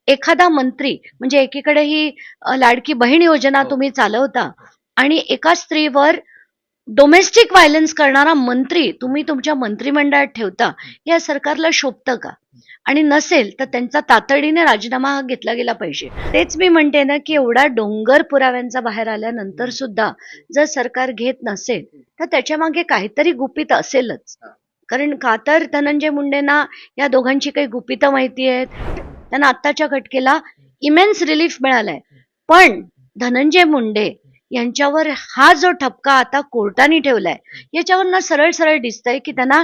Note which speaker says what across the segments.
Speaker 1: एखादा मंत्री म्हणजे एकीकडे ही लाडकी बहीण योजना
Speaker 2: हो.
Speaker 1: तुम्ही चालवता आणि एका स्त्रीवर डोमेस्टिक व्हायलन्स करणारा मंत्री तुम्ही तुमच्या मंत्रिमंडळात ठेवता, या सरकारला शोभतं का? आणि नसेल तर त्यांचा तातडीने राजीनामा हा घेतला गेला पाहिजे. तेच मी म्हणते ना, की एवढा डोंगर पुराव्यांचा बाहेर आल्यानंतर सुद्धा जर सरकार घेत नसेल, तर त्याच्यामागे काहीतरी गुपित असेलच. कारण का तर धनंजय मुंडेंना या दोघांची काही गुपितं माहिती आहेत. त्यांना आत्ताच्या घटकेला इमेन्स रिलीफ मिळालाय. पण धनंजय मुंडे यांच्यावर हा जो ठपका आता कोर्टाने ठेवलाय, याच्यावरनं सरळ सरळ दिसतंय की त्यांना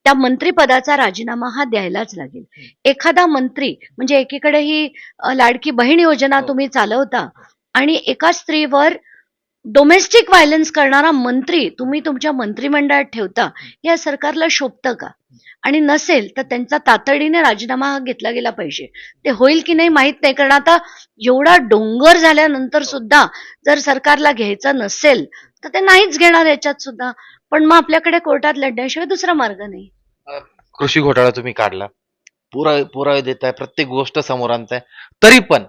Speaker 1: त्या मंत्रिपदाचा राजीनामा हा द्यायलाच लागेल. एखादा मंत्री म्हणजे एकीकडे ही लाडकी बहीण योजना
Speaker 2: हो.
Speaker 1: तुम्ही चालवता आणि एका स्त्रीवर डोमेस्टिक व्हायलन्स करणारा मंत्री तुम्ही तुमच्या मंत्रिमंडळात ठेवता, या सरकारला शोभतं का? आणि नसेल तर त्यांचा तातडीने राजीनामा हा घेतला गेला पाहिजे. ते होईल की नाही माहित नाही, कारण आता एवढा डोंगर झाल्यानंतर सुद्धा जर सरकारला घ्यायचं नसेल, तर ते नाहीच घेणार याच्यात सुद्धा. पण मग आपल्याकडे कोर्टात लढण्याशिवाय दुसरा मार्ग नाही.
Speaker 2: अ, कृषी घोटाळा तुम्ही काढला. पुरावे देताय, प्रत्येक गोष्ट समोर आणताय. तरी पण,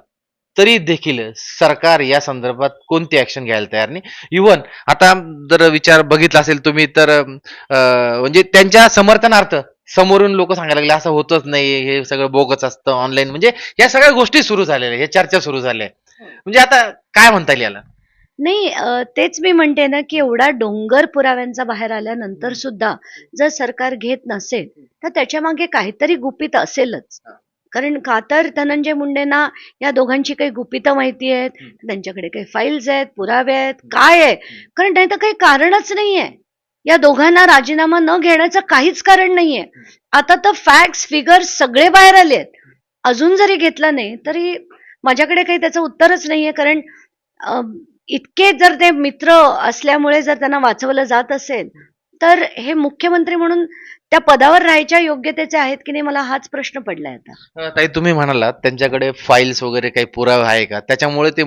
Speaker 2: तरी देखील सरकार या संदर्भात कोणती ऍक्शन घ्यायला तयार नाही. इव्हन आता जर विचार बघितला असेल तुम्ही तर म्हणजे त्यांच्या समर्थनार्थ समोरून लोक सांगायला लागले असं होतच नाही, हे सगळं बोगस असतं ऑनलाईन, म्हणजे या सगळ्या गोष्टी सुरू झालेल्या, या चर्चा सुरू झाल्या. म्हणजे आता काय म्हणता येईल याला?
Speaker 1: नाही तेच मी म्हणते ना, की एवढा डोंगर पुराव्यांचा बाहेर आल्यानंतर सुद्धा जर सरकार घेत नसेल, तर त्याच्यामागे काहीतरी गुपित असेलच. कारण का तर धनंजय मुंडेंना या दोघांची काही गुपितं माहिती आहेत, त्यांच्याकडे काही फाईल्स आहेत, पुरावे आहेत, काय आहे? कारण नाही तर काही कारणच नाहीये. या दोघांना राजीनामा न घेण्याचं काहीच कारण नाहीये. आता तर फॅक्ट्स, फिगर्स सगळे बाहेर आलेत. अजून जरी घेतला नाही, तरी माझ्याकडे काही त्याचं उत्तरच नाहीये. कारण अ, इतके जर ते मित्र असल्यामुळे जर त्यांना वाचवलं जात असेल, तर हे मुख्यमंत्री म्हणून त्या पदावर राहायच्या योग्यतेचे आहेत की नाही, मला हाच प्रश्न पडलाय आता.
Speaker 2: ताई तुम्ही म्हणालात त्यांच्याकडे फाईल्स वगैरे काही पुरावे आहे का? त्याच्यामुळे ते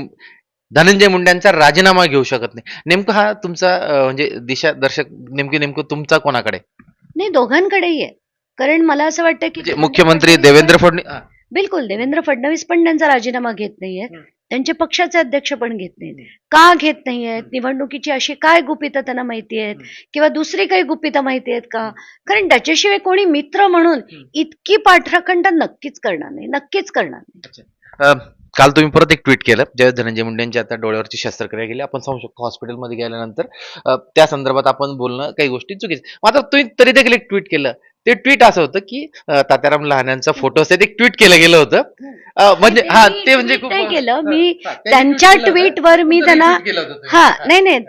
Speaker 2: धनंजय मुंडेंचा राजीनामा घेऊ शकत नाही. नेमकं हा तुमचा म्हणजे दिशादर्शक नेमकं तुमचा कोणाकडे?
Speaker 1: नाही, दोघांकडेही आहे. कारण मला असं वाटतं की
Speaker 2: म्हणजे
Speaker 1: देवेंद्र
Speaker 2: मुख्यमंत्री
Speaker 1: फडणवीस पण
Speaker 2: देवेंद्र फडणवीस
Speaker 1: बिलकुल देवेंद्र फडणवीस पण त्यांचा राजीनामा घेत नाहीयेत. त्यांचे पक्षाचे अध्यक्ष पण घेत नाहीत. का घेत नाहीयेत? निवडणुकीची अशी काय गुपितं त्यांना माहिती आहेत? किंवा दुसरी काही गुपितं माहिती आहेत का? कारण त्याच्याशिवाय कोणी मित्र म्हणून इतकी पाठराखण तर नक्कीच करणार नाही. नक्कीच करणार नाही.
Speaker 2: अ, काल तुम्ही परत एक ट्विट केलं ज्यावेळेस धनंजय मुंडेंची आता डोळ्यावरची शस्त्रक्रिया केली. आपण सांगू शकतो हॉस्पिटलमध्ये गेल्यानंतर त्या संदर्भात आपण बोलणं काही गोष्टी चुकीच्या. मात्र तुम्ही तरी देखील एक ट्विट केलं. ते ट्विट असं होतं की तात्याराम लहान्यांचा फोटो असं एक ट्विट केलं गेलं होतं.
Speaker 1: नाही,
Speaker 2: म्हणजे
Speaker 1: ते
Speaker 2: हा
Speaker 1: मी
Speaker 2: ते म्हणजे
Speaker 1: ट्विट
Speaker 2: खूप
Speaker 1: नाही केलं.
Speaker 2: हां,
Speaker 1: मी
Speaker 2: हां. त्यांनी ट्विट
Speaker 1: त्यांच्या
Speaker 2: केलं होतं.
Speaker 1: ट्विटवर मी
Speaker 2: तुमचं
Speaker 1: त्यांना
Speaker 2: रिट्वीट केलं होतं तुम्ही.
Speaker 1: नाही, नाही.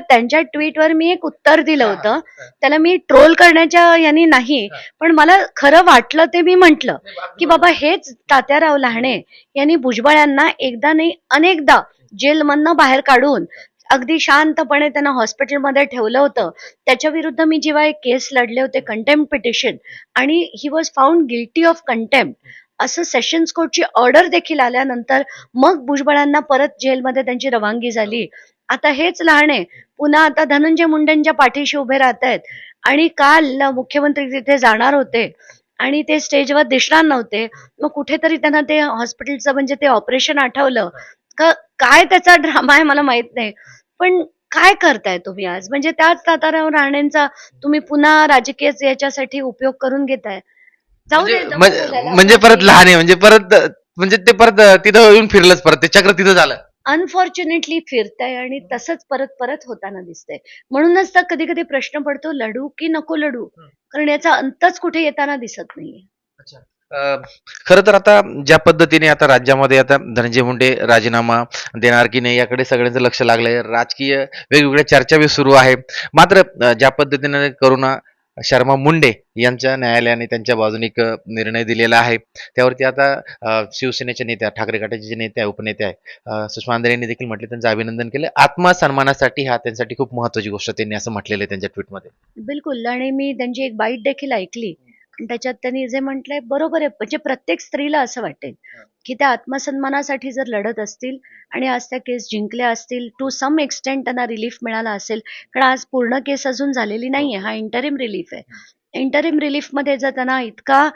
Speaker 1: त्यांच्या ट्विटवर मी एक उत्तर दिलं
Speaker 2: हां, हां,
Speaker 1: होतं.
Speaker 2: हां.
Speaker 1: त्याला मी ट्रोल करण्याच्या याने नाही,
Speaker 2: हां.
Speaker 1: पण मला खरं वाटलं ते मी म्हटलं,
Speaker 2: नाही, अगदी
Speaker 1: की बाबा
Speaker 2: बरोबर.
Speaker 1: हेच तात्याराव लहाने यांनी भुजबळांना एकदा नाही अनेकदा जेलमधनं बाहेर काढून अगदी शांतपणे त्यांना हॉस्पिटलमध्ये ठेवलं होतं. त्याच्या विरुद्ध मी जेव्हा एक केस लढले होते कंटेम्प्ट पिटिशन, आणि he was found guilty of contempt असं सेशन्स कोर्टची ऑर्डर देखील आल्यानंतर मग भुजबळांना परत जेलमध्ये त्यांची रवानगी झाली. आता हेच लहाने पुन्हा आता धनंजय मुंडेंच्या पाठीशी उभे राहत आहेत. आणि काल मुख्यमंत्री तिथे जाणार होते आणि ते स्टेजवर दिसणार नव्हते. मग कुठेतरी त्यांना ते हॉस्पिटलचं म्हणजे ते ऑपरेशन आठवलं का, काय त्याचा ड्रामा आहे मला माहित नाही. पण काय करताय तुम्ही आज? म्हणजे त्याच ताताराव राणेंचा तुम्ही पुन्हा राजकीय याच्यासाठी उपयोग करून घेताय. जाऊ
Speaker 2: म्हणजे
Speaker 1: दे, नको बोलायला
Speaker 2: म्हणजे
Speaker 1: आपलं
Speaker 2: परत
Speaker 1: काही.
Speaker 2: लहान आहे म्हणजे परत म्हणजे ते परत तिथं येऊन फिरलंच परत ते चक्र तिथं झालं.
Speaker 1: अनफॉर्च्युनेटली फिरतंय आणि तसंच परत परत होताना दिसतंय. म्हणूनच तर कधी कधी प्रश्न पडतो, लढू की नको लढू? कारण याचा अंतच कुठे येताना दिसत नाहीये.
Speaker 2: अच्छा. खरं तर आता ज्या पद्धतीने आता राज्यामध्ये आता धनंजय मुंडे राजीनामा देणार की नाही याकडे सगळ्यांचं लक्ष लागलंय. राजकीय वेगवेगळ्या चर्चा बी सुरू आहे. मात्र ज्या पद्धतीने करुणा शर्मा मुंडे यांच्या न्यायालयाने त्यांच्या बाजूने एक निर्णय दिलेला आहे. त्यावरती आता शिवसेनेच्या नेत्या, ठाकरे गटाचे जे नेते आहे, उपनेते आहे, सुषमा अंधारे यांनी देखील म्हटले, त्यांचं अभिनंदन केलं. आत्मसन्मानासाठी हा त्यांच्यासाठी खूप महत्त्वाची गोष्ट त्यांनी असं म्हटलेलं आहे त्यांच्या ट्विटमध्ये.
Speaker 1: बिलकुल. आणि मी त्यांची एक बाईट देखील ऐकली. आणि त्याच्यात त्यांनी जे म्हटलंय बरोबर आहे. म्हणजे प्रत्येक स्त्रीला असं वाटेल, की त्या आत्मसन्मानासाठी जर लढत असतील आणि आज त्या केस जिंकल्या असतील, टू सम एक्सटेंट त्यांना रिलीफ मिळाला असेल. कारण आज पूर्ण केस अजून झालेली नाहीये. हा इंटरिम रिलीफ आहे. इंटरिम रिलीफमध्ये जर त्यांना इतका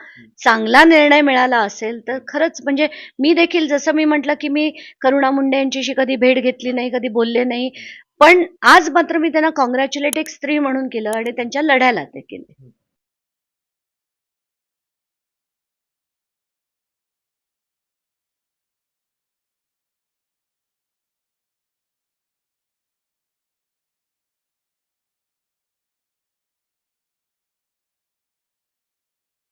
Speaker 1: चांगला निर्णय मिळाला असेल तर खरंच म्हणजे मी देखील जसं मी म्हटलं की मी करुणा मुंडे यांच्याशी कधी भेट घेतली नाही, कधी बोलले नाही. पण आज मात्र मी त्यांना कॉंग्रॅच्युलेट एक स्त्री म्हणून केलं आणि त्यांच्या लढ्याला ते केले.